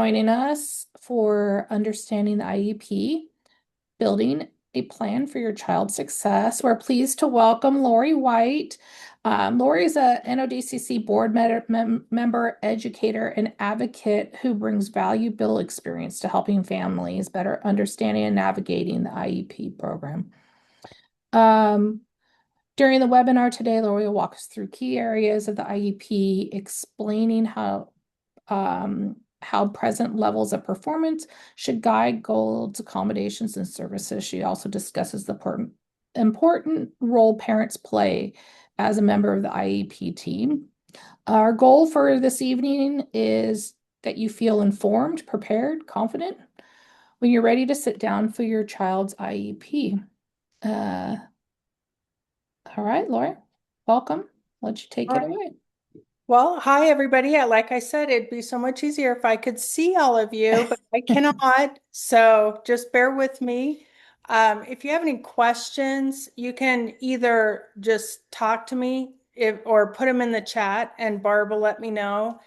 joining us for understanding the IEP, building a plan for your child's success. We're pleased to welcome Lauri White. Lauri is a NODCC board member, educator, and advocate who brings valuable experience to helping families better understanding and navigating the IEP program. During the webinar today, Lauri will walk us through key areas of the IEP, explaining how present levels of performance should guide goals, accommodations, and services. She also discusses the important role parents play as a member of the IEP team. Our goal for this evening is that you feel informed, prepared, confident when you're ready to sit down for your child's IEP. All right, Laura, welcome. Let you take it away. Well, hi, everybody. Like I said, it'd be so much easier if I could see all of you, but I cannot. So just bear with me. If you have any questions, you can either just talk to me or put them in the chat and Barb will let me know.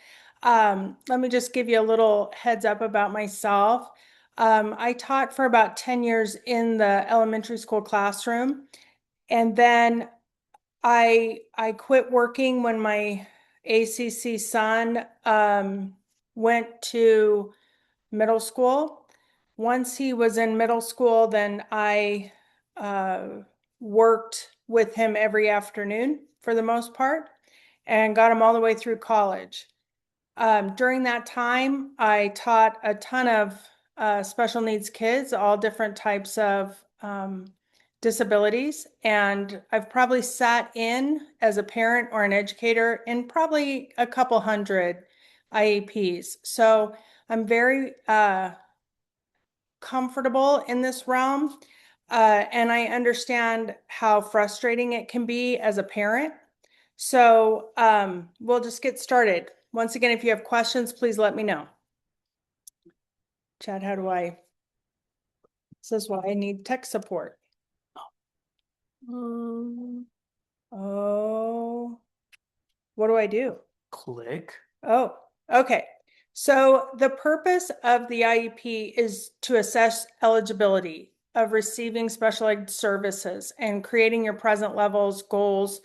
Let me just give you a little heads up about myself. I taught for about 10 years in the elementary school classroom, and then I quit working when my ACC son went to middle school. Once he was in middle school, then I worked with him every afternoon for the most part and got him all the way through college. During that time, I taught a ton of special needs kids, all different types of disabilities, and I've probably sat in as a parent or an educator in probably a couple hundred IEPs. So I'm very comfortable in this realm, and I understand how frustrating it can be as a parent. So we'll just get started. Once again, if you have questions, please let me know. Chad, how do I? This is why I need tech support. Oh, what do I do? Click. Oh, okay. So the purpose of the IEP is to assess eligibility of receiving special ed services and creating your present levels, goals,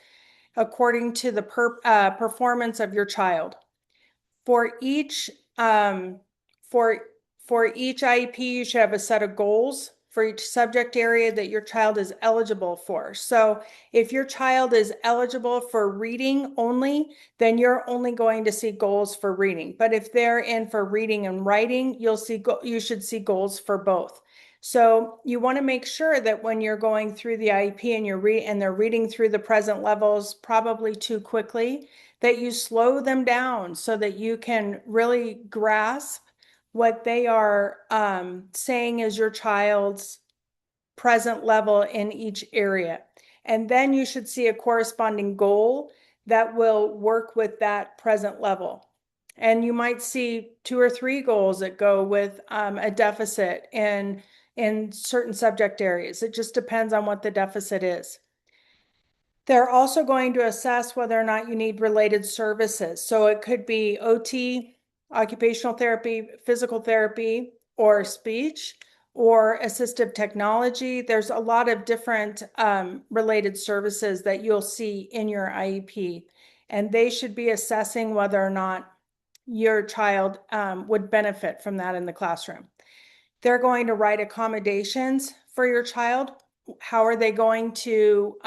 according to the performance of your child. For each IEP, you should have a set of goals for each subject area that your child is eligible for. So if your child is eligible for reading only, then you're only going to see goals for reading. But if they're in for reading and writing, you should see goals for both. So you want to make sure that when you're going through the IEP and they're reading through the present levels probably too quickly, that you slow them down so that you can really grasp what they are saying is your child's present level in each area. And then you should see a corresponding goal that will work with that present level. And you might see 2 or 3 goals that go with a deficit in certain subject areas. It just depends on what the deficit is. They're also going to assess whether or not you need related services. So it could be OT, occupational therapy, physical therapy, or speech, or assistive technology. There's a lot of different related services that you'll see in your IEP, and they should be assessing whether or not your child would benefit from that in the classroom. They're going to write accommodations for your child. How are they going to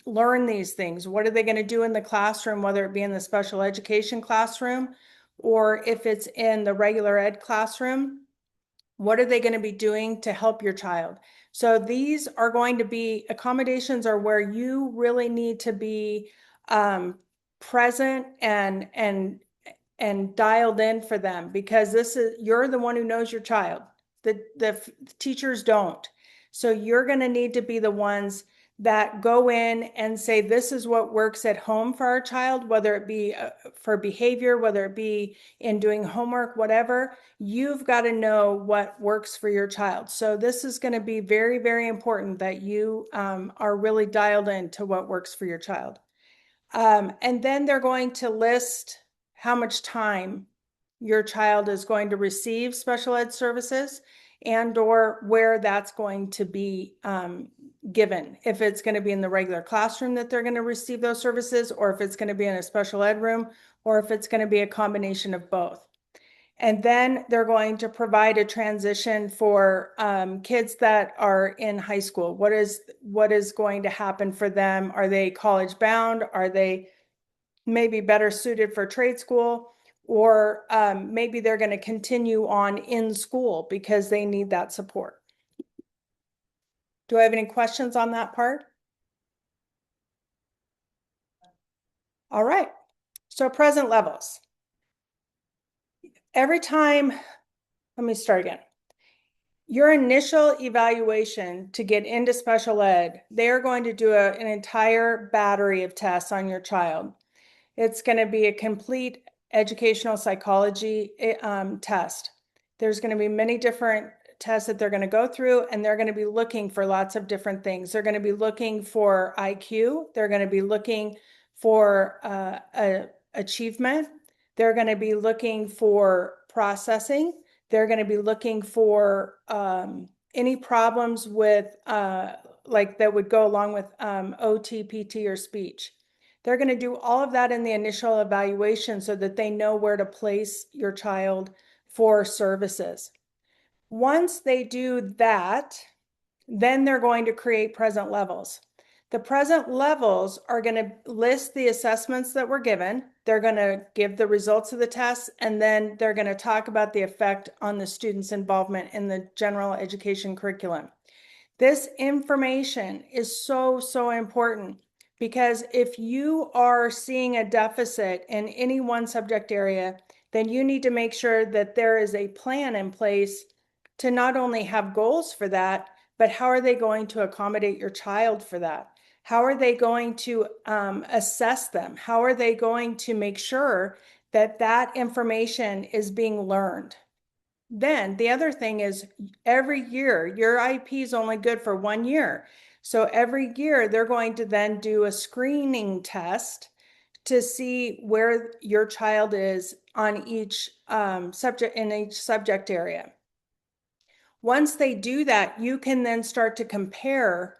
learn these things? What are they going to do in the classroom, whether it be in the special education classroom or if it's in the regular ed classroom? What are they going to be doing to help your child? So these are going to be accommodations are where you really need to be present and dialed in for them, because you're the one who knows your child. The teachers don't. So you're going to need to be the ones that go in and say, this is what works at home for our child, whether it be for behavior, whether it be in doing homework, whatever. You've got to know what works for your child. So this is going to be very, very important that you are really dialed in to what works for your child. And then they're going to list how much time your child is going to receive special ed services and or where that's going to be given. If it's going to be in the regular classroom that they're going to receive those services, or if it's going to be in a special ed room, or if it's going to be a combination of both. And then they're going to provide a transition for kids that are in high school. What is going to happen for them? Are they college bound? Are they maybe better suited for trade school? Or maybe they're going to continue on in school because they need that support. Do I have any questions on that part? All right. So present levels. Every time, let me start again. Your initial evaluation to get into special ed, they're going to do an entire battery of tests on your child. It's going to be a complete educational psychology test. There's going to be many different tests that they're going to go through, and they're going to be looking for lots of different things. They're going to be looking for IQ. They're going to be looking for achievement. They're going to be looking for processing. They're going to be looking for any problems with like that would go along with OT, PT, or speech. They're going to do all of that in the initial evaluation so that they know where to place your child for services. Once they do that, then they're going to create present levels. The present levels are going to list the assessments that were given. They're going to give the results of the tests, and then they're going to talk about the effect on the students' involvement in the general education curriculum. This information is so, so important because if you are seeing a deficit in any one subject area, then you need to make sure that there is a plan in place to not only have goals for that, but how are they going to accommodate your child for that? How are they going to assess them? How are they going to make sure that that information is being learned? Then the other thing is every year, your IEP is only good for 1 year. So every year they're going to then do a screening test to see where your child is on each subject in each subject area. Once they do that, you can then start to compare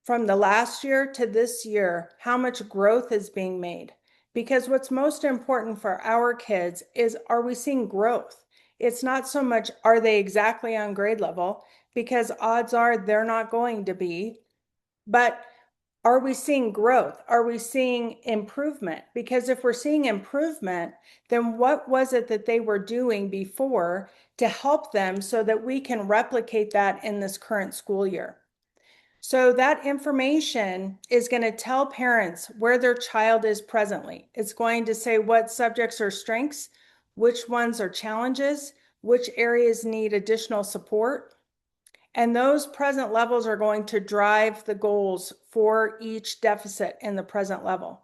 from the last year to this year, how much growth is being made. Because what's most important for our kids is, are we seeing growth? It's not so much, are they exactly on grade level? Because odds are they're not going to be. But are we seeing growth? Are we seeing improvement? Because if we're seeing improvement, then what was it that they were doing before to help them so that we can replicate that in this current school year? So that information is going to tell parents where their child is presently. It's going to say what subjects are strengths, which ones are challenges, which areas need additional support. And those present levels are going to drive the goals for each deficit in the present level.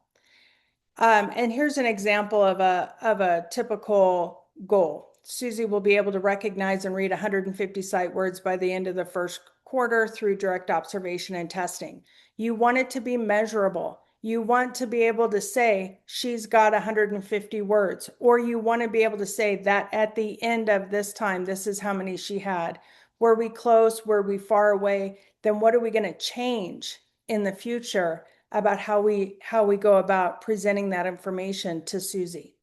And here's an example of a typical goal. Susie will be able to recognize and read 150 sight words by the end of the first quarter through direct observation and testing. You want it to be measurable. You want to be able to say she's got 150 words, or you want to be able to say that at the end of this time, this is how many she had. Were we close? Were we far away? Then what are we going to change in the future about how we go about presenting that information to Susie?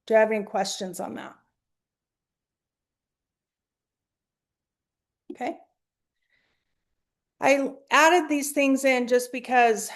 Do you have any questions on that? Okay. I added these things in just because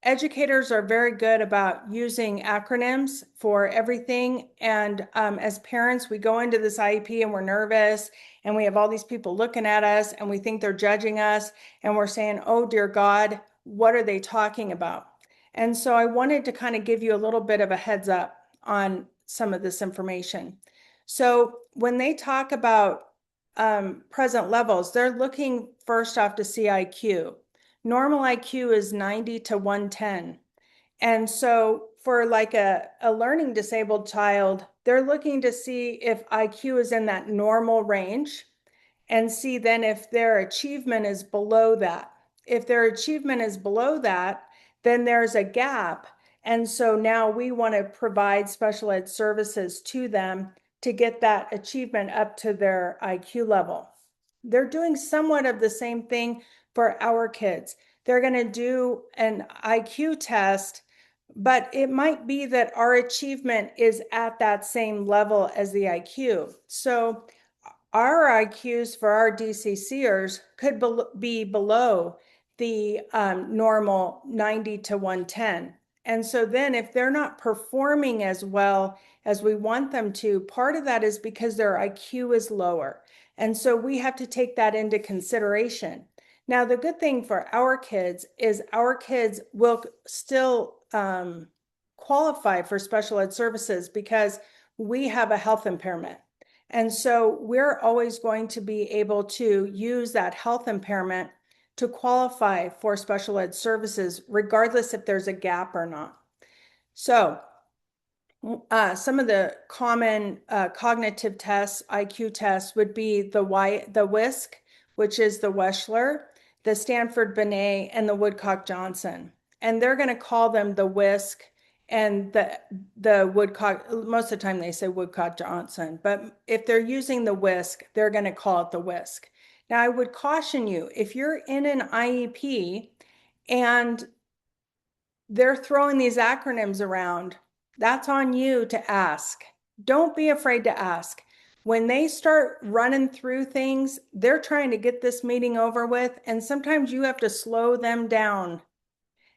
educators are very good about using acronyms for everything. And as parents, we go into this IEP and we're nervous and we have all these people looking at us and we think they're judging us and we're saying, oh, dear God, what are they talking about? And so I wanted to kind of give you a little bit of a heads up on some of this information. So when they talk about present levels, they're looking first off to see IQ. Normal IQ is 90 to 110. And so for like a learning disabled child, they're looking to see if IQ is in that normal range and see then if their achievement is below that. If their achievement is below that, then there's a gap. And so now we want to provide special ed services to them to get that achievement up to their IQ level. They're doing somewhat of the same thing for our kids. They're going to do an IQ test, but it might be that our achievement is at that same level as the IQ. So our IQs for our DCCers could be below the normal 90 to 110. And so then if they're not performing as well as we want them to, part of that is because their IQ is lower. And so we have to take that into consideration. Now, the good thing for our kids is our kids will still qualify for special ed services because we have a health impairment. And so we're always going to be able to use that health impairment to qualify for special ed services, regardless if there's a gap or not. So some of the common cognitive tests, IQ tests, would be the WISC, which is the Wechsler, the Stanford-Binet, and the Woodcock-Johnson. And they're going to call them the WISC and the Woodcock. Most of the time they say Woodcock-Johnson, but if they're using the WISC, they're going to call it the WISC. Now, I would caution you, if you're in an IEP and they're throwing these acronyms around, that's on you to ask. Don't be afraid to ask. When they start running through things, they're trying to get this meeting over with, and sometimes you have to slow them down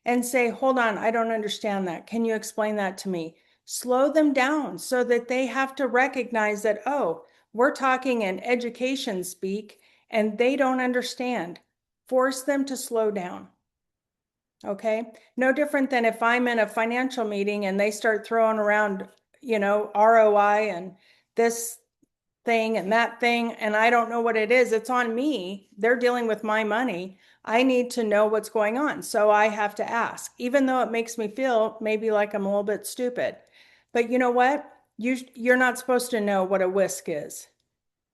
and say, hold on, I don't understand that. Can you explain that to me? Slow them down so that they have to recognize that, oh, we're talking in education speak and they don't understand. Force them to slow down. Okay, no different than if I'm in a financial meeting and they start throwing around, ROI and this thing and that thing, and I don't know what it is. It's on me. They're dealing with my money. I need to know what's going on. So I have to ask, even though it makes me feel maybe like I'm a little bit stupid. But you know what? You're not supposed to know what a whisk is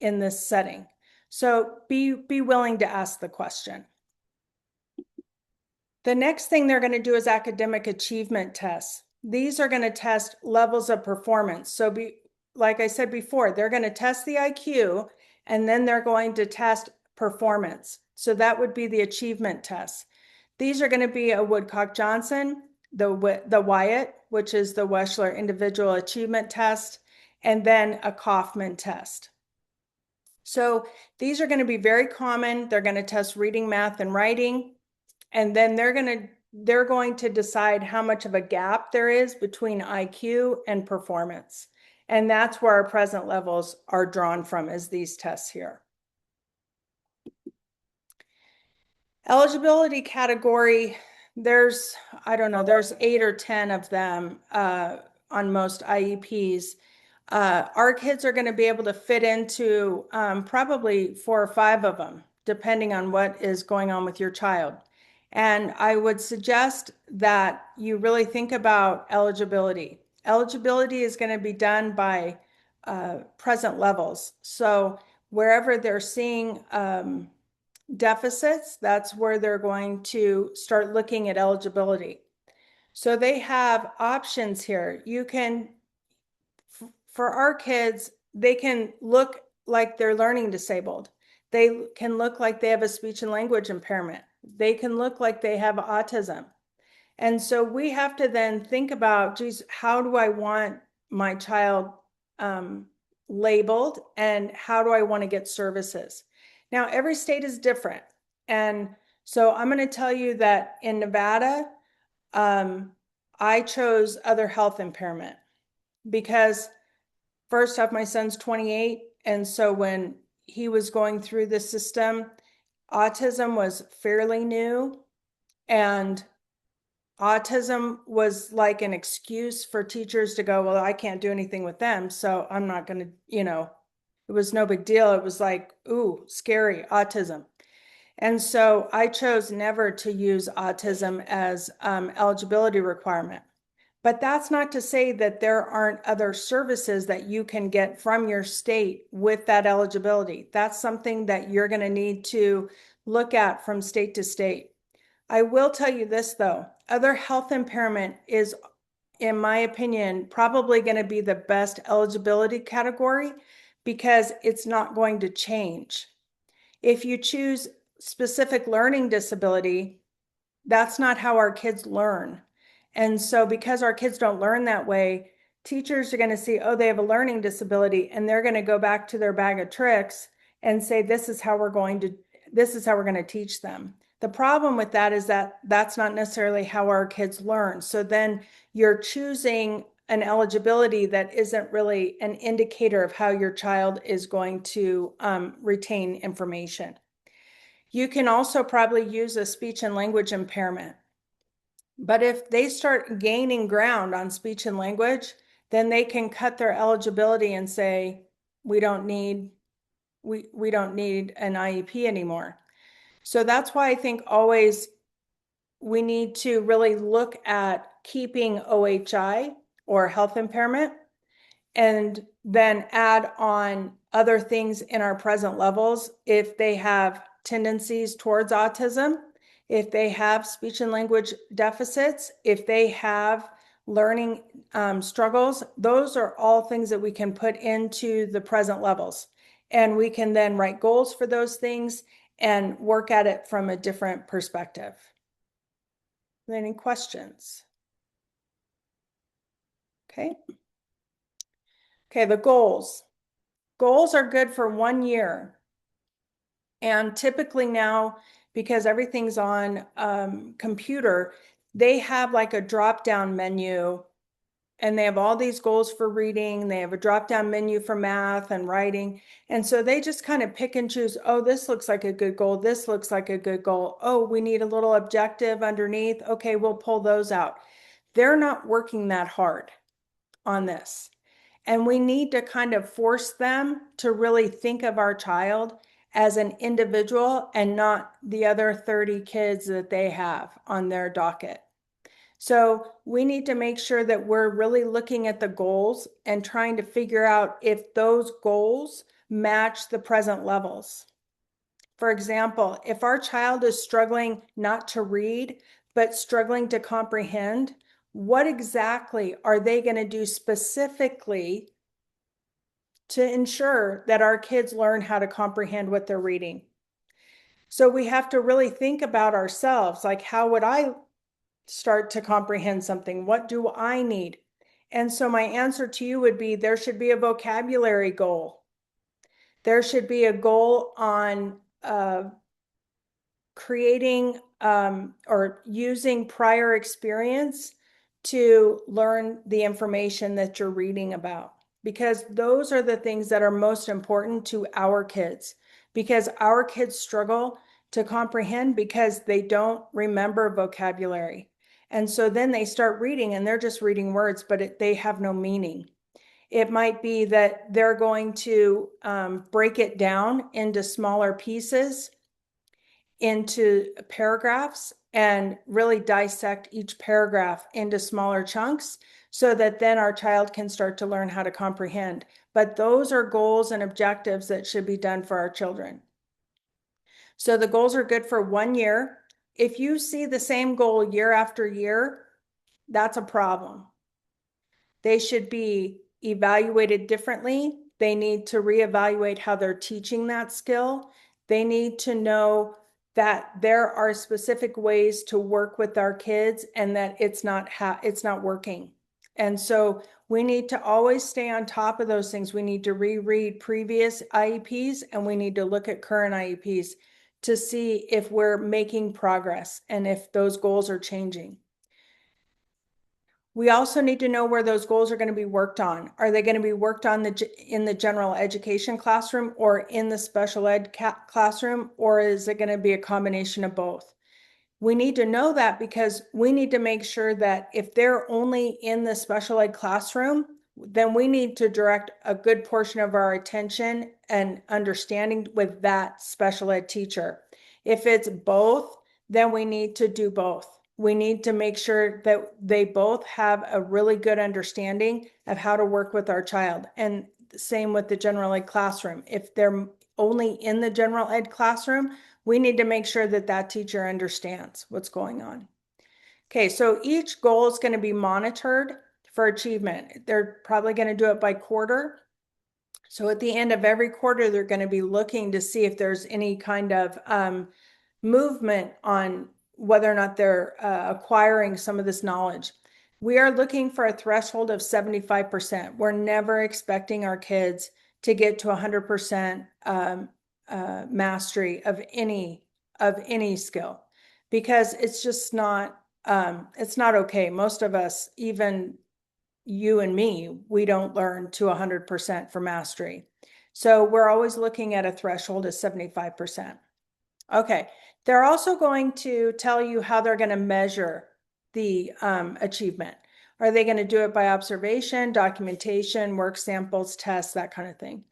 in this setting. So be willing to ask the question. The next thing they're going to do is academic achievement tests. These are going to test levels of performance. So like I said before, they're going to test the IQ and then they're going to test performance. So that would be the achievement tests. These are going to be a Woodcock-Johnson, the Wyatt, which is the Wechsler Individual Achievement Test, and then a Kaufman test. So these are going to be very common. They're going to test reading, math, and writing. And then they're going to decide how much of a gap there is between IQ and performance. And that's where our present levels are drawn from, is these tests here. Eligibility category, there's 8 or 10 of them on most IEPs. Our kids are going to be able to fit into probably 4 or 5 of them, depending on what is going on with your child. And I would suggest that you really think about eligibility. Eligibility is going to be done by present levels. So wherever they're seeing deficits, that's where they're going to start looking at eligibility. So they have options here. You can, for our kids, they can look like they're learning disabled. They can look like they have a speech and language impairment. They can look like they have autism. And so we have to then think about, geez, how do I want my child labeled and how do I want to get services? Now, every state is different. And so I'm going to tell you that in Nevada, I chose other health impairment because first off, my son's 28. And so when he was going through the system, autism was fairly new, and autism was like an excuse for teachers to go, well, I can't do anything with them, so I'm not going to, it was no big deal. It was like, ooh, scary, autism. And so I chose never to use autism as eligibility requirement. But that's not to say that there aren't other services that you can get from your state with that eligibility. That's something that you're going to need to look at from state to state. I will tell you this, though. Other health impairment is in my opinion, probably going to be the best eligibility category because it's not going to change. If you choose specific learning disability, that's not how our kids learn. And so because our kids don't learn that way, teachers are going to see, oh, they have a learning disability, and they're going to go back to their bag of tricks and say, this is how we're going to teach them. The problem with that is that that's not necessarily how our kids learn. So then you're choosing an eligibility that isn't really an indicator of how your child is going to retain information. You can also probably use a speech and language impairment. But if they start gaining ground on speech and language, then they can cut their eligibility and say, we don't need an IEP anymore. So that's why I think always we need to really look at keeping OHI or health impairment and then add on other things in our present levels if they have tendencies towards autism, if they have speech and language deficits, if they have learning struggles. Those are all things that we can put into the present levels. And we can then write goals for those things and work at it from a different perspective. Any questions? Okay. Okay, the goals. Goals are good for 1 year. And typically now, because everything's on computer, they have like a drop-down menu, and they have all these goals for reading. They have a drop-down menu for math and writing. And so they just kind of pick and choose, oh, this looks like a good goal. This looks like a good goal. Oh, we need a little objective underneath. Okay, we'll pull those out. They're not working that hard on this. And we need to kind of force them to really think of our child as an individual and not the other 30 kids that they have on their docket. So we need to make sure that we're really looking at the goals and trying to figure out if those goals match the present levels. For example, if our child is struggling not to read, but struggling to comprehend, what exactly are they going to do specifically to ensure that our kids learn how to comprehend what they're reading? So we have to really think about ourselves, like, how would I start to comprehend something? What do I need? And so my answer to you would be, there should be a vocabulary goal. There should be a goal on creating or using prior experience to learn the information that you're reading about, because those are the things that are most important to our kids, because our kids struggle to comprehend because they don't remember vocabulary. And so then they start reading and they're just reading words, but they have no meaning. It might be that they're going to break it down into smaller pieces, into paragraphs, and really dissect each paragraph into smaller chunks so that then our child can start to learn how to comprehend. But those are goals and objectives that should be done for our children. So the goals are good for 1 year. If you see the same goal year after year, that's a problem. They should be evaluated differently. They need to reevaluate how they're teaching that skill. They need to know that there are specific ways to work with our kids and that it's not working. And so we need to always stay on top of those things. We need to reread previous IEPs and we need to look at current IEPs to see if we're making progress and if those goals are changing. We also need to know where those goals are going to be worked on. Are they going to be worked on in the general education classroom or in the special ed classroom, or is it going to be a combination of both? We need to know that because we need to make sure that if they're only in the special ed classroom, then we need to direct a good portion of our attention and understanding with that special ed teacher. If it's both, then we need to do both. We need to make sure that they both have a really good understanding of how to work with our child. And same with the general ed classroom. If they're only in the general ed classroom, we need to make sure that that teacher understands what's going on. Okay, so each goal is going to be monitored for achievement. They're probably going to do it by quarter. So at the end of every quarter, they're going to be looking to see if there's any kind of movement on whether or not they're acquiring some of this knowledge. We are looking for a threshold of 75%. We're never expecting our kids to get to 100% mastery of any skill, because it's just not it's not okay. Most of us, even you and me, we don't learn to 100% for mastery. So we're always looking at a threshold of 75%. Okay, they're also going to tell you how they're going to measure the achievement. Are they going to do it by observation, documentation, work samples, tests, that kind of thing?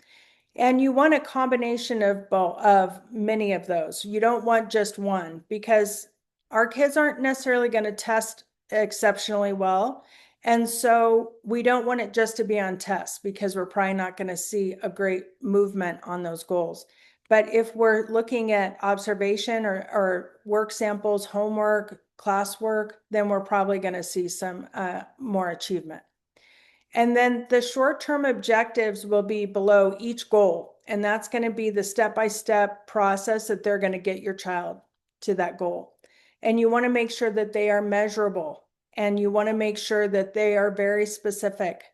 And you want a combination of both, of many of those. You don't want just one, because our kids aren't necessarily going to test exceptionally well. And so we don't want it just to be on tests, because we're probably not going to see a great movement on those goals. But if we're looking at observation or work samples, homework, classwork, then we're probably going to see some more achievement. And then the short-term objectives will be below each goal. And that's going to be the step-by-step process that they're going to get your child to that goal. And you want to make sure that they are measurable, and you want to make sure that they are very specific.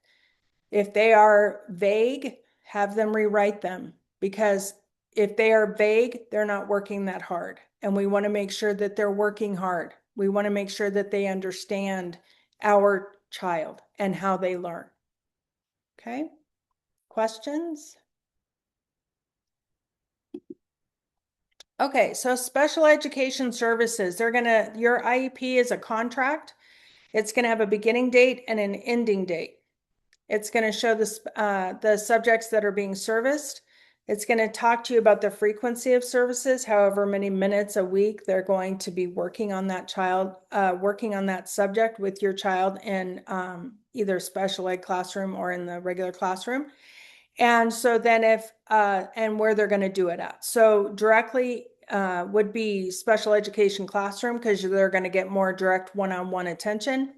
If they are vague, have them rewrite them, because if they are vague, they're not working that hard. And we want to make sure that they're working hard. We want to make sure that they understand our child and how they learn. Okay, questions? Okay, so special education services, your IEP is a contract. It's going to have a beginning date and an ending date. It's going to show the subjects that are being serviced. It's going to talk to you about the frequency of services, however many minutes a week they're going to be working on that child, working on that subject with your child in either special ed classroom or in the regular classroom. And so then and where they're going to do it at. So directly would be special education classroom, because they're going to get more direct one-on-one attention,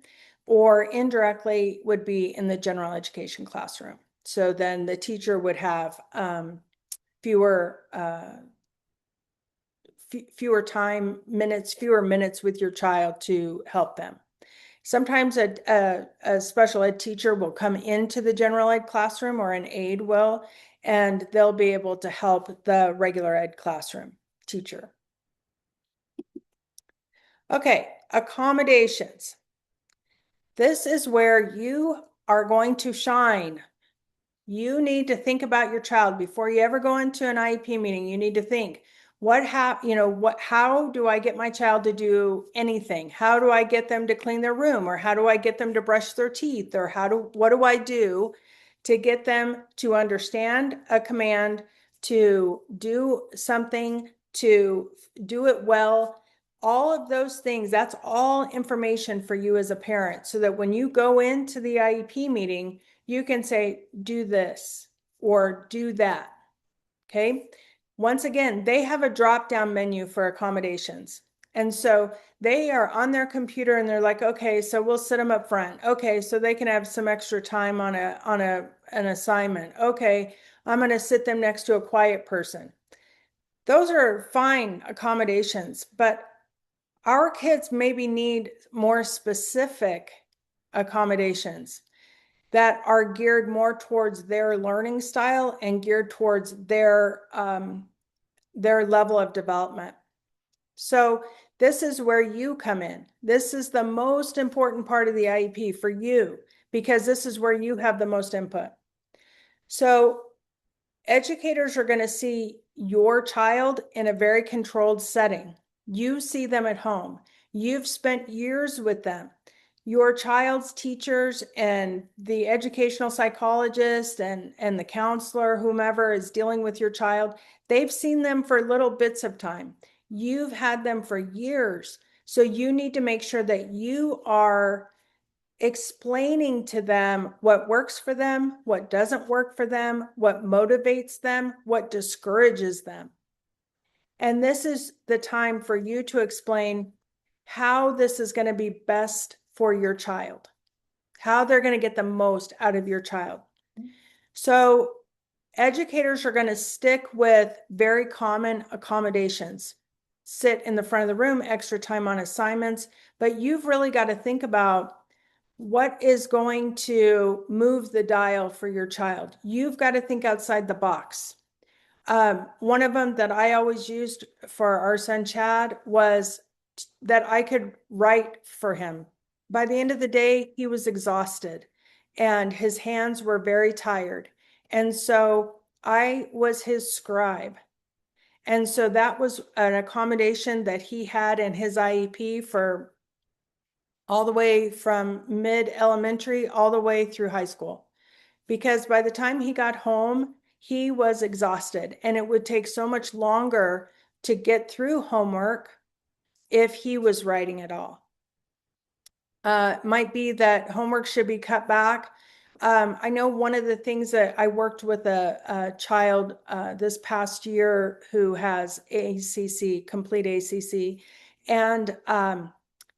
or indirectly would be in the general education classroom. So then the teacher would have fewer minutes with your child to help them. Sometimes a special ed teacher will come into the general ed classroom, or an aide will, and they'll be able to help the regular ed classroom teacher. Okay, accommodations. This is where you are going to shine. You need to think about your child before you ever go into an IEP meeting. You need to think, how do I get my child to do anything? How do I get them to clean their room? Or how do I get them to brush their teeth? Or what do I do to get them to understand a command, to do something, to do it well? All of those things, that's all information for you as a parent, so that when you go into the IEP meeting, you can say, do this or do that. Okay. Once again, they have a drop-down menu for accommodations. And so they are on their computer and they're like, okay, so we'll sit them up front. Okay, so they can have some extra time on an assignment. Okay, I'm going to sit them next to a quiet person. Those are fine accommodations, but our kids maybe need more specific accommodations that are geared more towards their learning style and geared towards their level of development. So this is where you come in. This is the most important part of the IEP for you, because this is where you have the most input. So educators are going to see your child in a very controlled setting. You see them at home. You've spent years with them. Your child's teachers and the educational psychologist and the counselor, whomever is dealing with your child, they've seen them for little bits of time. You've had them for years. So you need to make sure that you are explaining to them what works for them, what doesn't work for them, what motivates them, what discourages them. And this is the time for you to explain how this is going to be best for your child. how they're going to get the most out of your child. So educators are going to stick with very common accommodations. Sit in the front of the room, extra time on assignments, but you've really got to think about what is going to move the dial for your child. You've got to think outside the box. One of them that I always used for our son Chad was that I could write for him. By the end of the day, he was exhausted and his hands were very tired. And so I was his scribe. And so that was an accommodation that he had in his IEP for all the way from mid elementary all the way through high school. Because by the time he got home, he was exhausted and it would take so much longer to get through homework if he was writing it all. Might be that homework should be cut back. I know one of the things that I worked with a child this past year who has ACC, complete ACC, and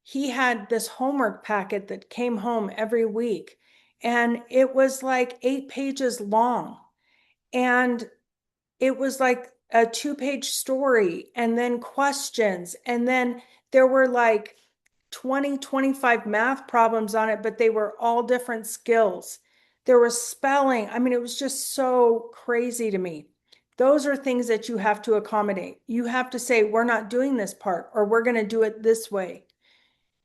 he had this homework packet that came home every week, and it was like 8 pages long, and it was like a 2-page story, and then questions, and then there were like 20, 25 math problems on it, but they were all different skills. There was spelling. I mean, it was just so crazy to me. Those are things that you have to accommodate. You have to say, we're not doing this part, or we're going to do it this way.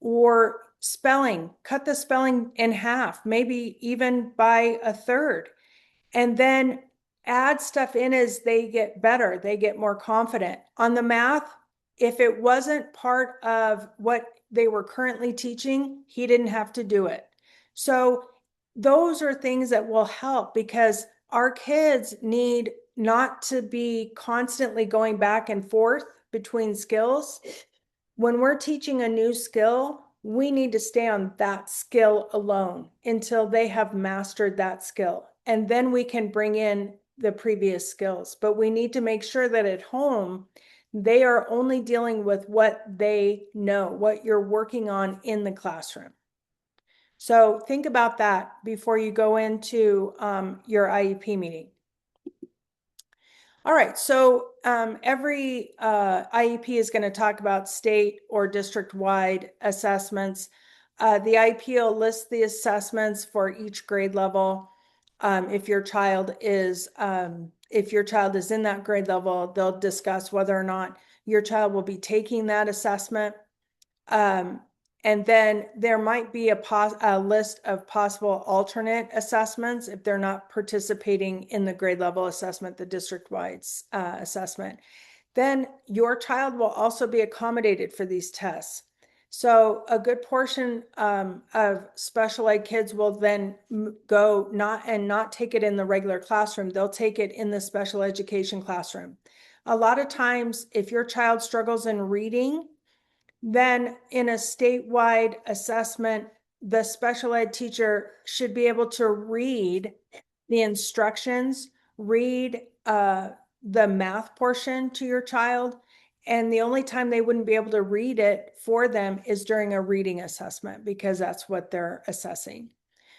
Or spelling, cut the spelling in half, maybe even by a third. And then add stuff in as they get better, they get more confident. On the math, if it wasn't part of what they were currently teaching, he didn't have to do it. So those are things that will help because our kids need not to be constantly going back and forth between skills. When we're teaching a new skill, we need to stay on that skill alone until they have mastered that skill. And then we can bring in the previous skills. But we need to make sure that at home, they are only dealing with what they know, what you're working on in the classroom. So think about that before you go into your IEP meeting. All right, so every IEP is going to talk about state or district-wide assessments. The IEP will list the assessments for each grade level. If your child is in that grade level, they'll discuss whether or not your child will be taking that assessment. And then there might be a list of possible alternate assessments if they're not participating in the grade level assessment, the district-wide assessment. Then your child will also be accommodated for these tests. So a good portion of special ed kids will then go not take it in the regular classroom. They'll take it in the special education classroom. A lot of times, if your child struggles in reading, then in a statewide assessment, the special ed teacher should be able to read the instructions, read the math portion to your child. And the only time they wouldn't be able to read it for them is during a reading assessment because that's what they're assessing.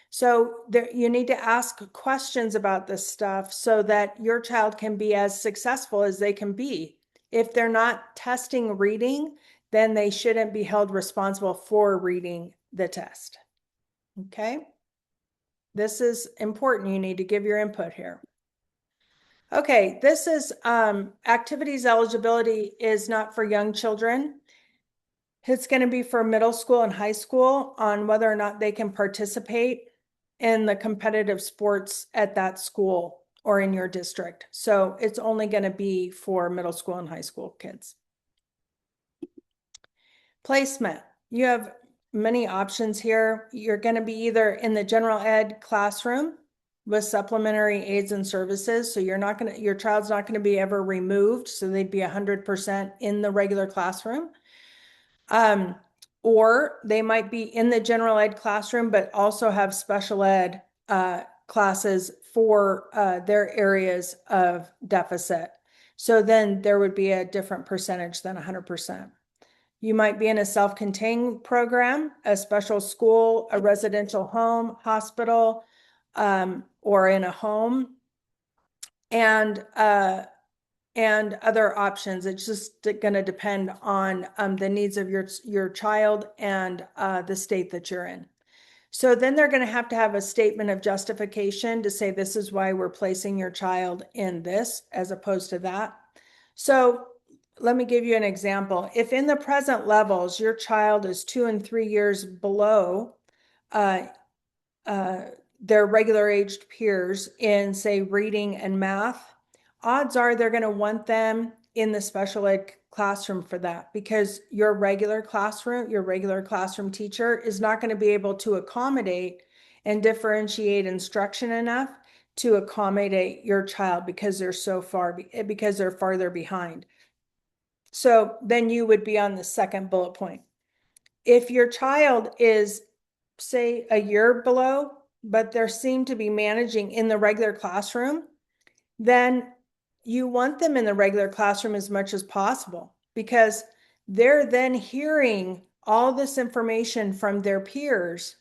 So you need to ask questions about this stuff so that your child can be as successful as they can be. If they're not testing reading, then they shouldn't be held responsible for reading the test. Okay? This is important. You need to give your input here. Okay, this is activities eligibility is not for young children. It's going to be for middle school and high school on whether or not they can participate in the competitive sports at that school or in your district. So it's only going to be for middle school and high school kids. Placement. You have many options here. You're going to be either in the general ed classroom with supplementary aids and services. So your child's not going to be ever removed. So they'd be 100% in the regular classroom. Or they might be in the general ed classroom, but also have special ed classes for their areas of deficit. So then there would be a different percentage than 100%. You might be in a self-contained program, a special school, a residential home, hospital, or in a home, and other options. It's just going to depend on the needs of your child and the state that you're in. So then they're going to have a statement of justification to say this is why we're placing your child in this as opposed to that. So let me give you an example. If in the present levels your child is 2 and 3 years below their regular aged peers in, say, reading and math, odds are they're going to want them in the special ed classroom for that, because your regular classroom teacher is not going to be able to accommodate and differentiate instruction enough to accommodate your child because they're farther behind. So then you would be on the second bullet point. If your child is, say, a year below, but they seem to be managing in the regular classroom, then you want them in the regular classroom as much as possible, because they're then hearing all this information from their peers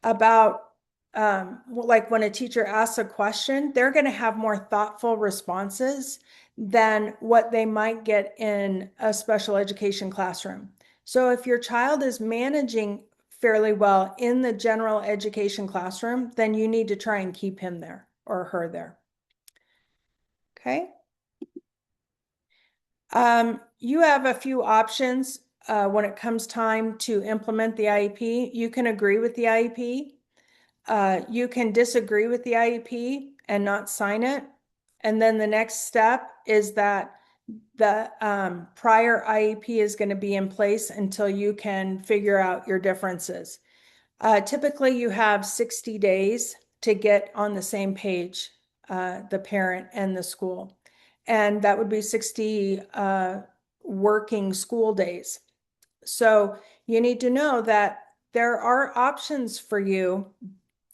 about, like when a teacher asks a question, they're going to have more thoughtful responses than what they might get in a special education classroom. So if your child is managing fairly well in the general education classroom, then you need to try and keep him there or her there. Okay. You have a few options when it comes time to implement the IEP. You can agree with the IEP. You can disagree with the IEP and not sign it. And then the next step is that the prior IEP is going to be in place until you can figure out your differences. Typically, you have 60 days to get on the same page, the parent and the school. And that would be 60 working school days. So you need to know that there are options for you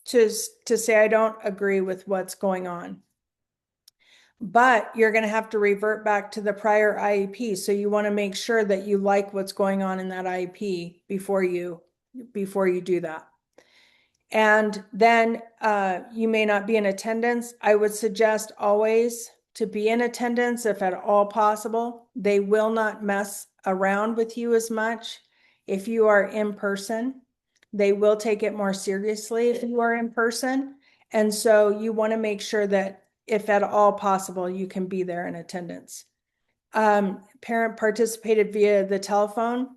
to say, I don't agree with what's going on. But you're going to have to revert back to the prior IEP. So you want to make sure that you like what's going on in that IEP before you do that. And then you may not be in attendance. I would suggest always to be in attendance if at all possible. They will not mess around with you as much if you are in person. They will take it more seriously if you are in person. And so you want to make sure that if at all possible, you can be there in attendance. Parent participated via the telephone.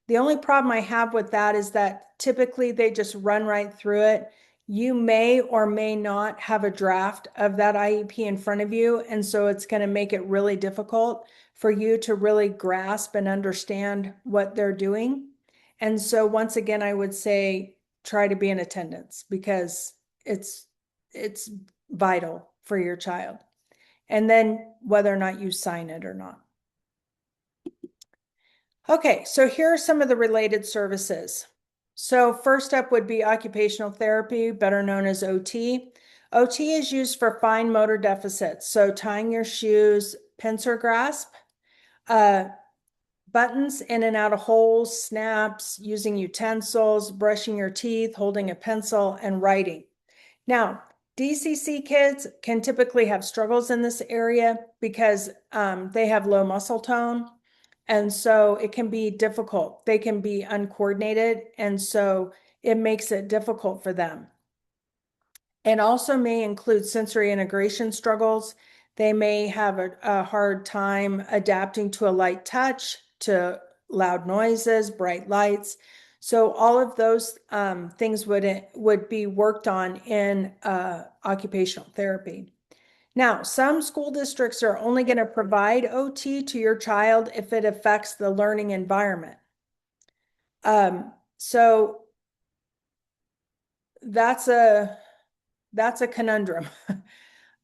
The only problem I have with that is that typically they just run right through it. You may or may not have a draft of that IEP in front of you. And so it's going to make it really difficult for you to really grasp and understand what they're doing. And so once again, I would say try to be in attendance, because it's vital for your child. And then whether or not you sign it or not. Okay, so here are some of the related services. So first up would be occupational therapy, better known as OT. OT is used for fine motor deficits. So tying your shoes, pincer grasp, buttons in and out of holes, snaps, using utensils, brushing your teeth, holding a pencil, and writing. Now, DCC kids can typically have struggles in this area because they have low muscle tone. And so it can be difficult. They can be uncoordinated. And so it makes it difficult for them. It also may include sensory integration struggles. They may have a hard time adapting to a light touch, to loud noises, bright lights. So all of those things would be worked on in occupational therapy. Now, some school districts are only going to provide OT to your child if it affects the learning environment. So that's a conundrum.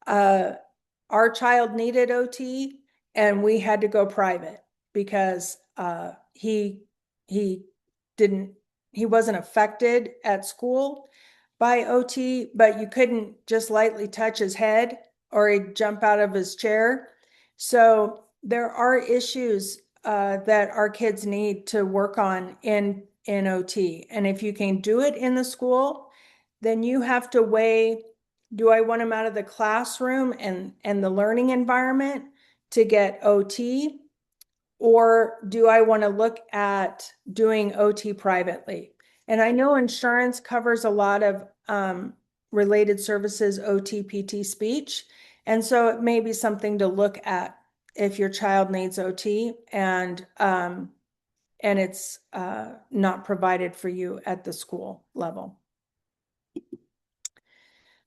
Our child needed OT and we had to go private because he wasn't affected at school by OT, but you couldn't just lightly touch his head or he'd jump out of his chair. So there are issues that our kids need to work on in OT. And if you can do it in the school, then you have to weigh, do I want them out of the classroom and the learning environment to get OT? Or do I want to look at doing OT privately? And I know insurance covers a lot of related services, OT, PT, speech. And so it may be something to look at if your child needs OT and it's not provided for you at the school level.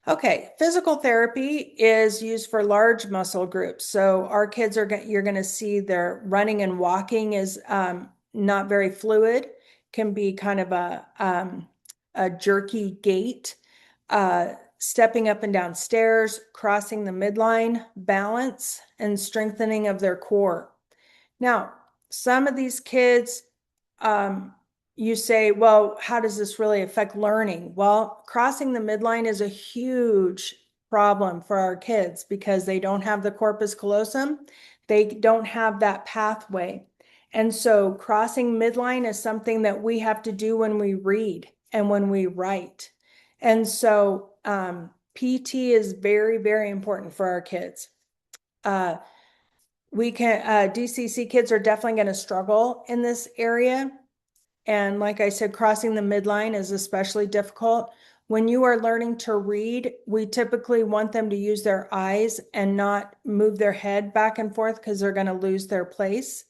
Okay, physical therapy is used for large muscle groups. So our kids are you're going to see their running and walking is not very fluid, can be kind of a jerky gait, stepping up and down stairs, crossing the midline, balance, and strengthening of their core. Now, some of these kids, you say, well, how does this really affect learning? Well, crossing the midline is a huge problem for our kids because they don't have the corpus callosum. They don't have that pathway. And so crossing midline is something that we have to do when we read and when we write. And so PT is very, very important for our kids. DCC kids are definitely going to struggle in this area. And like I said, crossing the midline is especially difficult. When you are learning to read, we typically want them to use their eyes and not move their head back and forth because they're going to lose their place.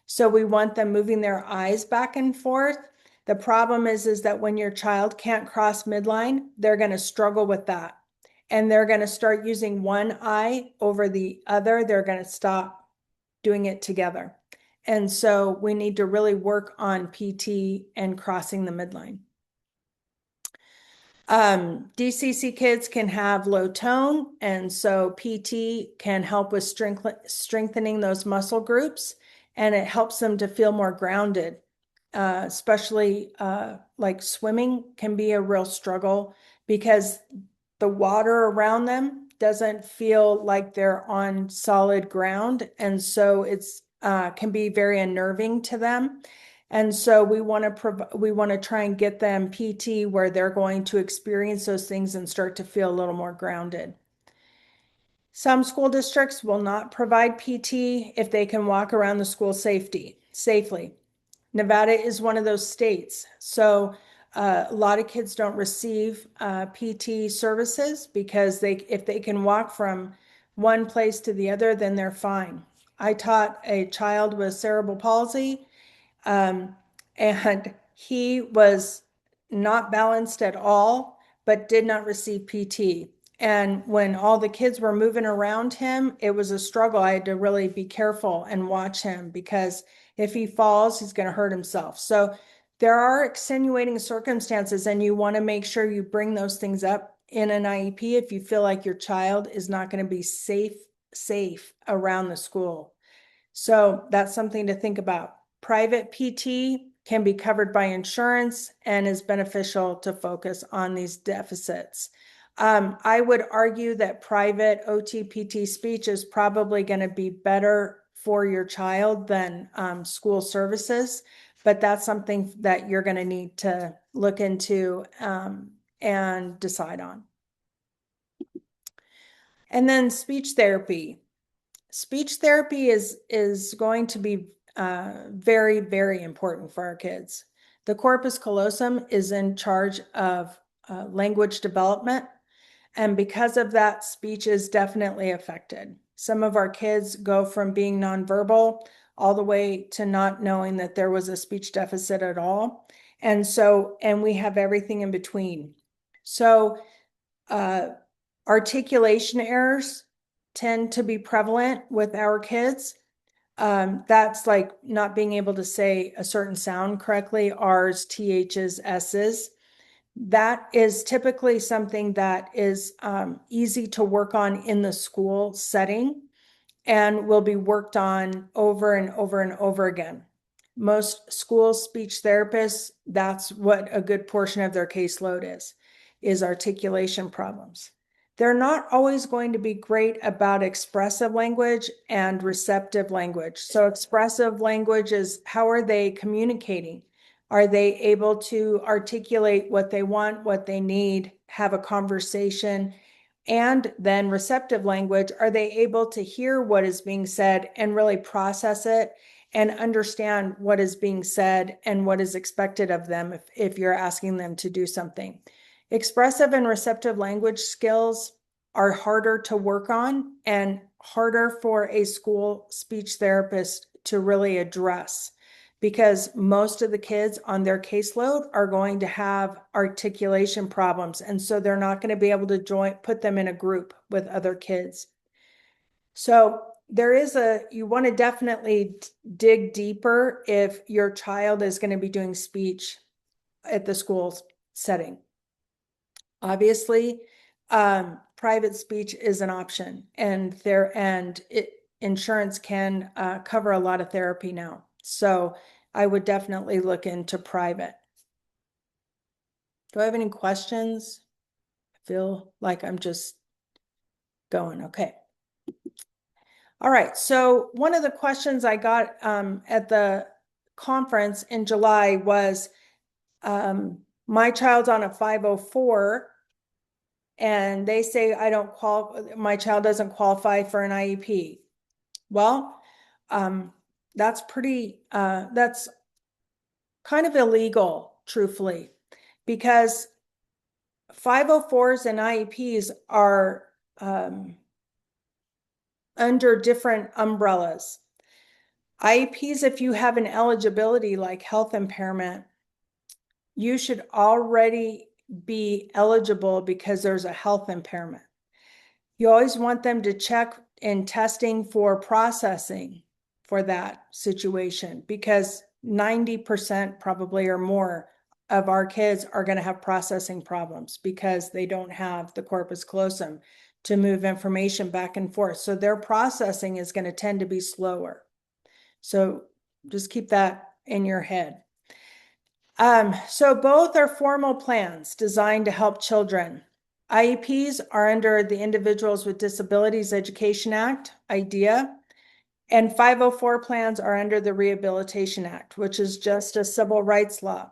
So we want them moving their eyes back and forth. The problem is that when your child can't cross midline, they're going to struggle with that. And they're going to start using one eye over the other. They're going to stop doing it together. And so we need to really work on PT and crossing the midline. DCC kids can have low tone, and so PT can help with strengthening those muscle groups, and it helps them to feel more grounded, especially like swimming can be a real struggle because the water around them doesn't feel like they're on solid ground, and so it's can be very unnerving to them. And so we want to try and get them PT where they're going to experience those things and start to feel a little more grounded. Some school districts will not provide PT if they can walk around the school safely. Nevada is one of those states. So a lot of kids don't receive PT services because if they can walk from one place to the other, then they're fine. I taught a child with cerebral palsy, and he was not balanced at all, but did not receive PT. And when all the kids were moving around him, it was a struggle. I had to really be careful and watch him because if he falls, he's going to hurt himself. So there are extenuating circumstances, and you want to make sure you bring those things up in an IEP if you feel like your child is not going to be safe around the school. So that's something to think about. Private PT can be covered by insurance and is beneficial to focus on these deficits. I would argue that private OT PT speech is probably going to be better for your child than school services, but that's something that you're going to need to look into and decide on. And then speech therapy. Speech therapy is going to be very, very important for our kids. The corpus callosum is in charge of language development, and because of that, speech is definitely affected. Some of our kids go from being nonverbal all the way to not knowing that there was a speech deficit at all. And we have everything in between. So articulation errors tend to be prevalent with our kids. That's like not being able to say a certain sound correctly, R's, TH's, S's. That is typically something that is easy to work on in the school setting and will be worked on over and over and over again. Most school speech therapists, that's what a good portion of their caseload is articulation problems. they're not always going to be great about expressive language and receptive language. So expressive language is, how are they communicating? Are they able to articulate what they want, what they need, have a conversation? And then receptive language, are they able to hear what is being said and really process it and understand what is being said and what is expected of them if you're asking them to do something? Expressive and receptive language skills are harder to work on and harder for a school speech therapist to really address, because most of the kids on their caseload are going to have articulation problems. And so they're not going to be able to put them in a group with other kids. So you want to definitely dig deeper if your child is going to be doing speech at the school setting. Obviously, private speech is an option, and insurance can cover a lot of therapy now. So I would definitely look into private. Do I have any questions? I feel like I'm just going. Okay. All right. So one of the questions I got at the conference in July was, my child's on a 504 and they say my child doesn't qualify for an IEP. Well, that's kind of illegal, truthfully, because 504s and IEPs are under different umbrellas. IEPs, if you have an eligibility like health impairment, you should already be eligible because there's a health impairment. You always want them to check in testing for processing for that situation, because 90% probably or more of our kids are going to have processing problems because they don't have the corpus callosum to move information back and forth. So their processing is going to tend to be slower. So just keep that in your head. So both are formal plans designed to help children. IEPs are under the Individuals with Disabilities Education Act, IDEA, and 504 plans are under the Rehabilitation Act, which is just a civil rights law.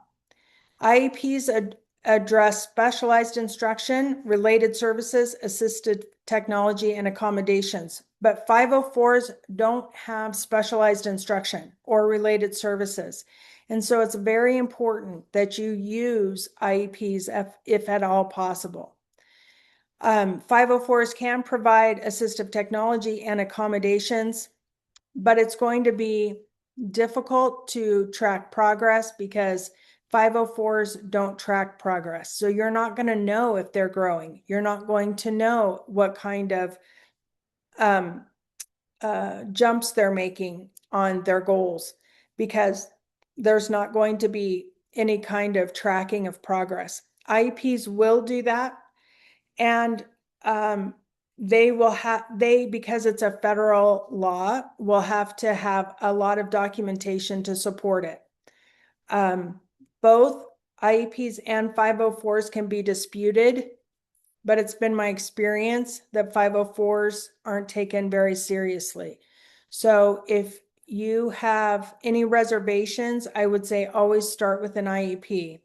IEPs address specialized instruction, related services, assisted technology, and accommodations, but 504s don't have specialized instruction or related services. And so it's very important that you use IEPs if at all possible. 504s can provide assistive technology and accommodations, but it's going to be difficult to track progress because 504s don't track progress. So you're not going to know if they're growing. You're not going to know what kind of jumps they're making on their goals, because there's not going to be any kind of tracking of progress. IEPs will do that. And because it's a federal law, will have to have a lot of documentation to support it. Both IEPs and 504s can be disputed, but it's been my experience that 504s aren't taken very seriously. So if you have any reservations, I would say always start with an IEP,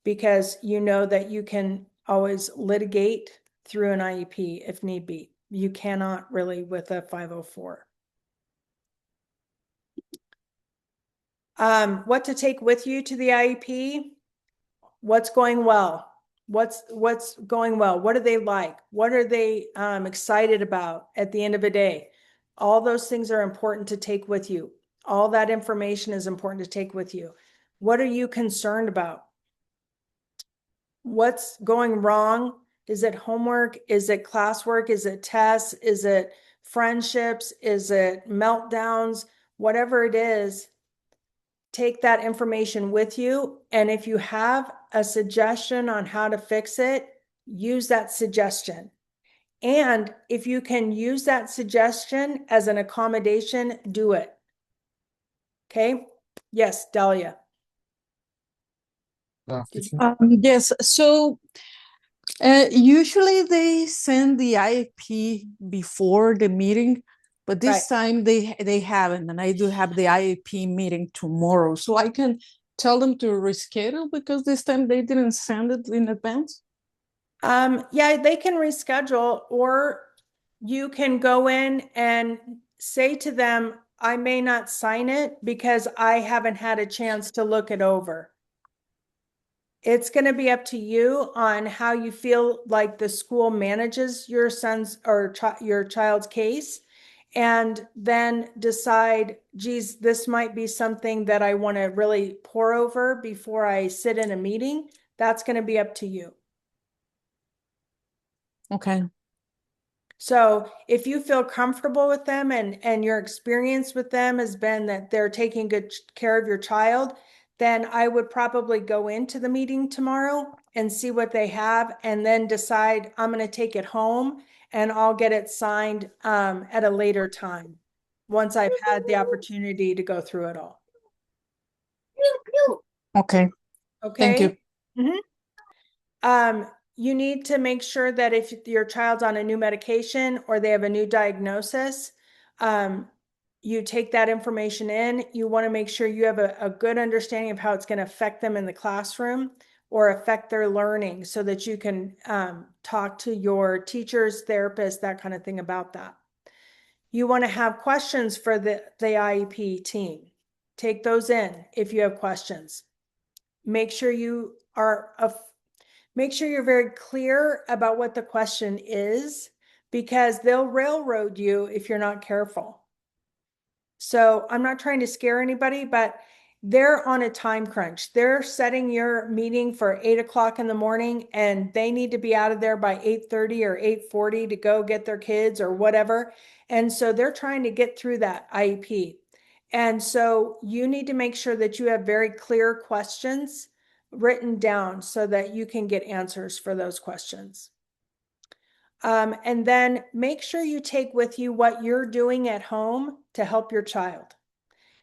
because you know that you can always litigate through an IEP if need be. You cannot really with a 504. What to take with you to the IEP? What's going well? What's going well? What do they like? What are they excited about at the end of the day? All those things are important to take with you. All that information is important to take with you. What are you concerned about? What's going wrong? Is it homework? Is it classwork? Is it tests? Is it friendships? Is it meltdowns? Whatever it is, take that information with you. And if you have a suggestion on how to fix it, use that suggestion. And if you can use that suggestion as an accommodation, do it. Okay? Yes, Dahlia. Yes. So Usually they send the IEP before the meeting, but Right. this time they haven't, and I do have the IEP meeting tomorrow, so I can tell them to reschedule because this time they didn't send it in advance. Yeah, they can reschedule, or you can go in and say to them, I may not sign it because I haven't had a chance to look it over. It's going to be up to you on how you feel like the school manages your son's or your child's case, and then decide, geez, this might be something that I want to really pour over before I sit in a meeting. That's going to be up to you. Okay. So if you feel comfortable with them and your experience with them has been that they're taking good care of your child, then I would probably go into the meeting tomorrow and see what they have, and then decide I'm going to take it home and I'll get it signed at a later time once I've had the opportunity to go through it all. Okay. Thank you. Okay. Mhm. Um, you need to make sure that if your child's on a new medication or they have a new diagnosis, you take that information in. You want to make sure you have a good understanding of how it's going to affect them in the classroom or affect their learning, so that you can talk to your teachers, therapists, that kind of thing about that. You want to have questions for the IEP team. Take those in if you have questions. Make sure you are Make sure you're very clear about what the question is, because they'll railroad you if you're not careful. So I'm not trying to scare anybody, but they're on a time crunch. They're setting your meeting for 8 o'clock in the morning, and they need to be out of there by 8:30 or 8:40 to go get their kids or whatever. And so they're trying to get through that IEP. And so you need to make sure that you have very clear questions written down so that you can get answers for those questions. And then make sure you take with you what you're doing at home to help your child.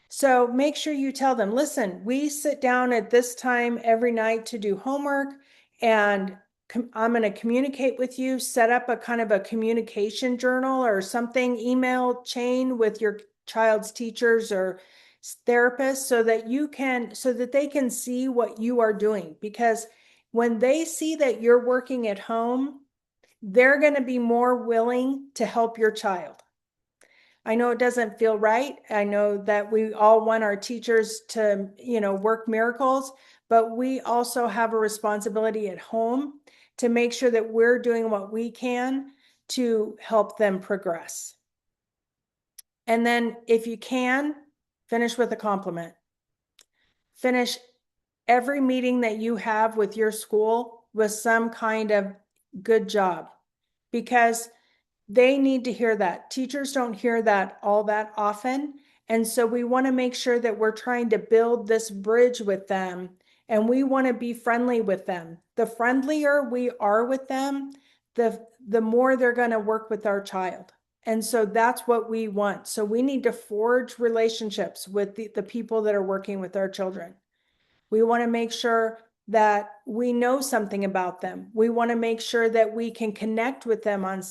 So make sure you tell them, listen, we sit down at this time every night to do homework, and I'm going to communicate with you. Set up a kind of a communication journal or something, email chain with your child's teachers or therapists, so that they can see what you are doing. Because when they see that you're working at home, they're going to be more willing to help your child. I know it doesn't feel right. I know that we all want our teachers to, work miracles, but we also have a responsibility at home to make sure that we're doing what we can to help them progress. And then if you can, finish with a compliment. Finish every meeting that you have with your school with some kind of good job, because they need to hear that. Teachers don't hear that all that often. And so we want to make sure that we're trying to build this bridge with them, and we want to be friendly with them. The friendlier we are with them, the more they're going to work with our child. And so that's what we want. So we need to forge relationships with the people that are working with our children. We want to make sure that we know something about them. We want to make sure that we can connect with them on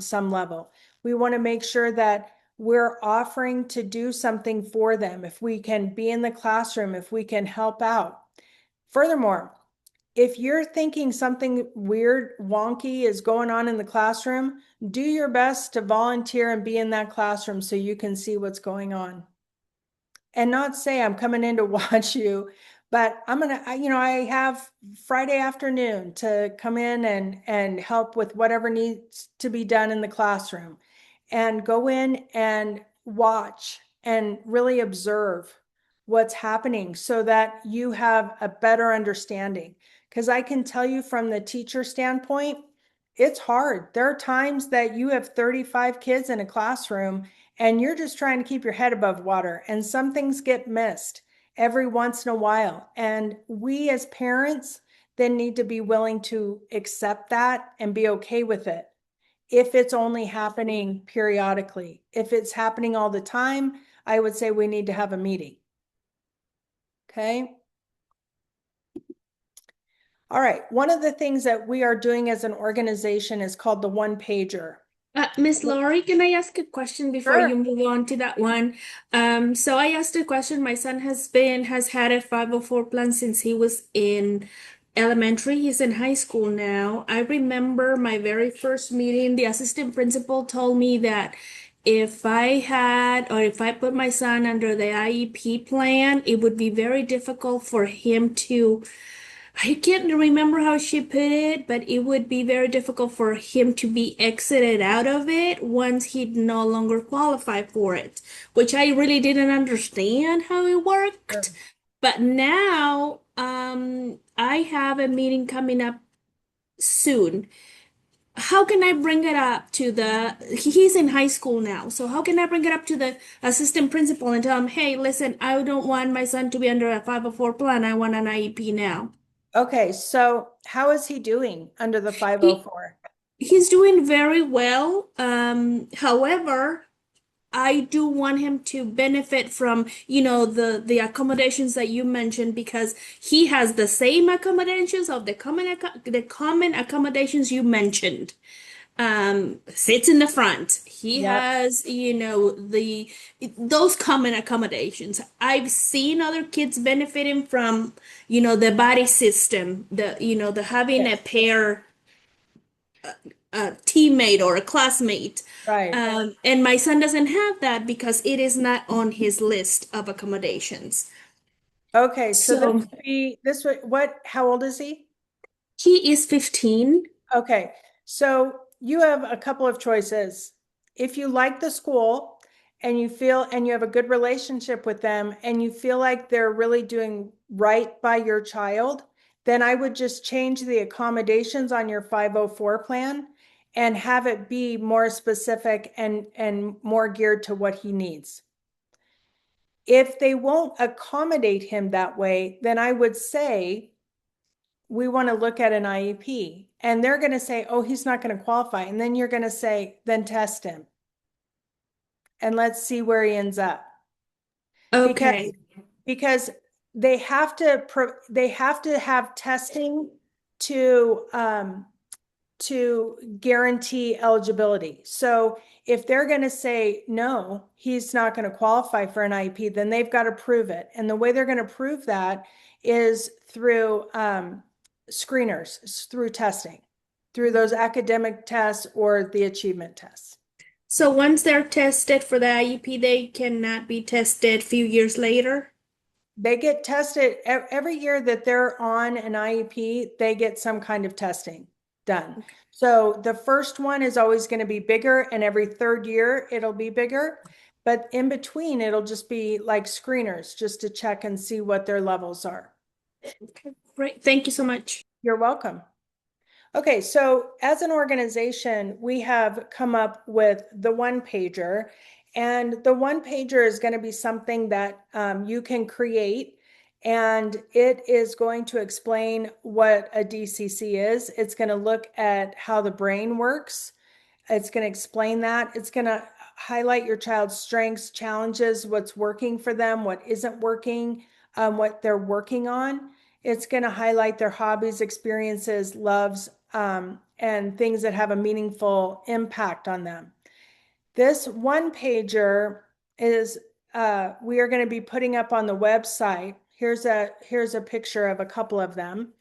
some level. We want to make sure that we're offering to do something for them. If we can be in the classroom, if we can help out. Furthermore, if you're thinking something weird, wonky is going on in the classroom, do your best to volunteer and be in that classroom so you can see what's going on. And not say I'm coming in to watch you, but I have Friday afternoon to come in and help with whatever needs to be done in the classroom, and go in and watch and really observe what's happening so that you have a better understanding. Because I can tell you from the teacher standpoint, it's hard. There are times that you have 35 kids in a classroom and you're just trying to keep your head above water, and some things get missed every once in a while. And we as parents then need to be willing to accept that and be okay with it. If it's only happening periodically, if it's happening all the time, I would say we need to have a meeting. Okay. All right. One of the things that we are doing as an organization is called the one pager. Miss Lauri, can I ask a question before Sure. you move on to that one? So I asked a question. My son has had a 504 plan since he was in elementary. He's in high school now. I remember my very first meeting, the assistant principal told me that if I put my son under the IEP plan, it would be very difficult for him to I can't remember how she put it, but it would be very difficult for him to be exited out of it once he'd no longer qualify for it, which I really didn't understand how it worked. Sure. But now, I have a meeting coming up soon. How can I bring it up to he's in high school now, so how can I bring it up to the assistant principal and tell him, hey, listen, I don't want my son to be under a 504 plan. I want an IEP now. Okay. So how is he doing under the He 504? He's doing very well. However, I do want him to benefit from, the accommodations that you mentioned because he has the same accommodations of the common accommodations you mentioned. Sits in the front. He Yep. has, those common accommodations. I've seen other kids benefiting from, the body system, the having a Yes. pair a teammate or a classmate. Right. And my son doesn't have that because it is not on his list of accommodations. Okay. So this So would be how old is he? he is 15. Okay. So you have a couple of choices. If you like the school and you have a good relationship with them and you feel like they're really doing right by your child, then I would just change the accommodations on your 504 plan and have it be more specific and more geared to what he needs. If they won't accommodate him that way, then I would say we want to look at an IEP. And they're going to say, oh, he's not going to qualify. And then you're going to say, then test him and let's see where he ends up. Because Okay. because they have to have testing to guarantee eligibility. So if they're going to say no, he's not going to qualify for an IEP, then they've got to prove it. And the way they're going to prove that is through screeners, through testing, through those academic tests or the achievement tests. So once they're tested for the IEP, they cannot be tested a few years later. They get tested every year that they're on an IEP, they get some kind of testing done. Okay. So the first one is always going to be bigger, and every third year it'll be bigger. But in between, it'll just be like screeners just to check and see what their levels are. Okay, great. Thank you so much. You're welcome. Okay, so as an organization, we have come up with the one pager, and the one pager is going to be something that you can create, and it is going to explain what a DCC is. It's going to look at how the brain works. It's going to explain that. It's going to highlight your child's strengths, challenges, what's working for them, what isn't working, what they're working on. It's going to highlight their hobbies, experiences, loves, and things that have a meaningful impact on them. This one pager is we are going to be putting up on the website. Here's a picture of a couple of them.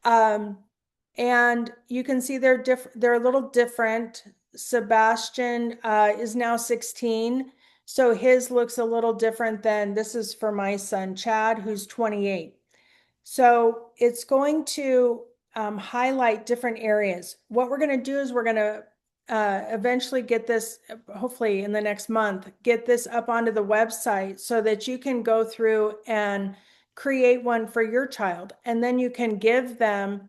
And you can see they're a little different. Sebastian is now 16. So his looks a little different than this is for my son, Chad, who's 28. So it's going to highlight different areas. What we're going to do is we're going to eventually get this, hopefully in the next month, get this up onto the website so that you can go through and create one for your child. And then you can give them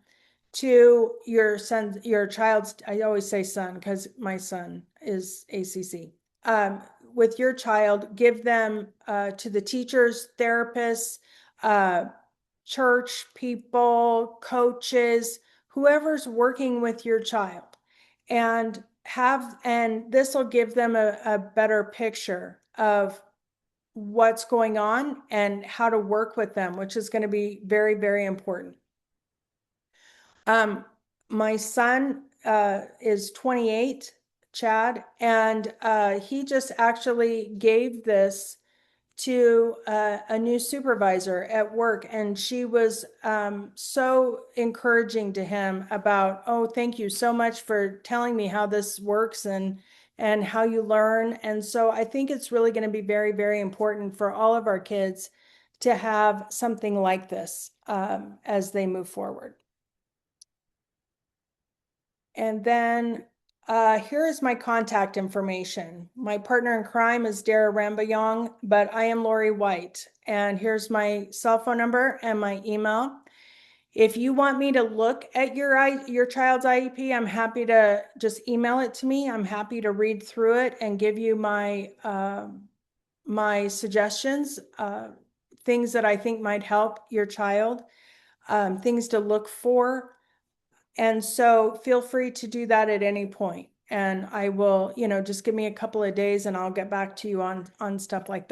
to your child's, I always say son because my son is ACC. With your child, give them to the teachers, therapists, church people, coaches, whoever's working with your child, and this will give them a better picture of what's going on and how to work with them, which is going to be very, very important. My son is 28, Chad, and he just actually gave this to a new supervisor at work, and she was so encouraging to him about, oh, thank you so much for telling me how this works and how you learn. And so I think it's really going to be very, very important for all of our kids to have something like this as they move forward. And then here is my contact information. My partner in crime is Dara Rambayong, but I am Lauri White. And here's my cell phone number and my email. If you want me to look at your child's IEP, I'm happy to just email it to me. I'm happy to read through it and give you my my suggestions, things that I think might help your child, things to look for. And so feel free to do that at any point. And I will, just give me a couple of days and I'll get back to you on stuff like that.